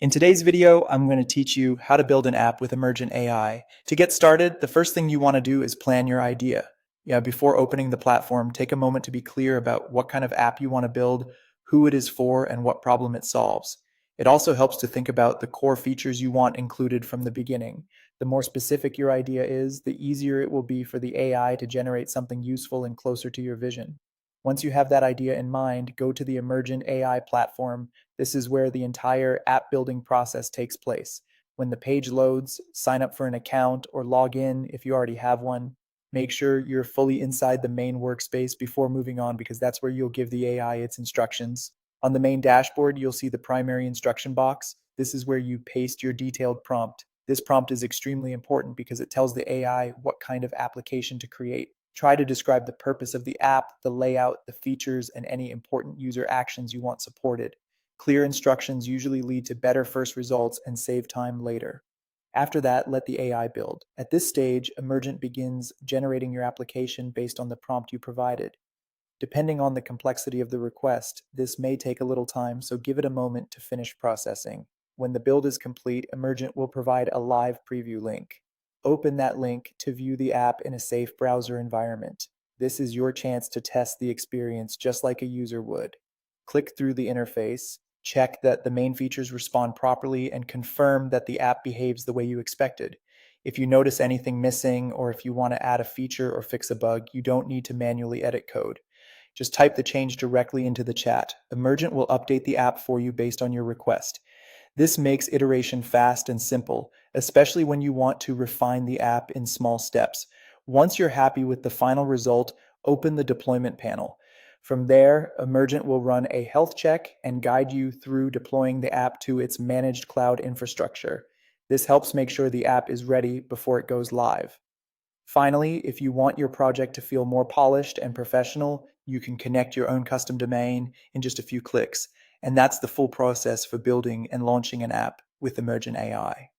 In today's video, I'm going to teach you how to build an app with Emergent AI. To get started, the first thing you want to do is plan your idea. Before opening the platform, take a moment to be clear about what kind of app you want to build, who it is for, and what problem it solves. It also helps to think about the core features you want included from the beginning. The more specific your idea is, the easier it will be for the AI to generate something useful and closer to your vision. Once you have that idea in mind, go to the Emergent AI platform. This is where the entire app building process takes place. When the page loads, sign up for an account or log in if you already have one. Make sure you're fully inside the main workspace before moving on because that's where you'll give the AI its instructions. On the main dashboard, you'll see the primary instruction box. This is where you paste your detailed prompt. This prompt is extremely important because it tells the AI what kind of application to create. Try to describe the purpose of the app, the layout, the features, and any important user actions you want supported. Clear instructions usually lead to better first results and save time later. After that, let the AI build. At this stage, Emergent begins generating your application based on the prompt you provided. Depending on the complexity of the request, this may take a little time, so give it a moment to finish processing. When the build is complete, Emergent will provide a live preview link. Open that link to view the app in a safe browser environment. This is your chance to test the experience just like a user would. Click through the interface, check that the main features respond properly, and confirm that the app behaves the way you expected. If you notice anything missing or if you want to add a feature or fix a bug, you don't need to manually edit code. Just type the change directly into the chat. Emergent will update the app for you based on your request. This makes iteration fast and simple, especially when you want to refine the app in small steps. Once you're happy with the final result, open the deployment panel. From there, Emergent will run a health check and guide you through deploying the app to its managed cloud infrastructure. This helps make sure the app is ready before it goes live. Finally, if you want your project to feel more polished and professional, you can connect your own custom domain in just a few clicks. And that's the full process for building and launching an app with Emergent AI.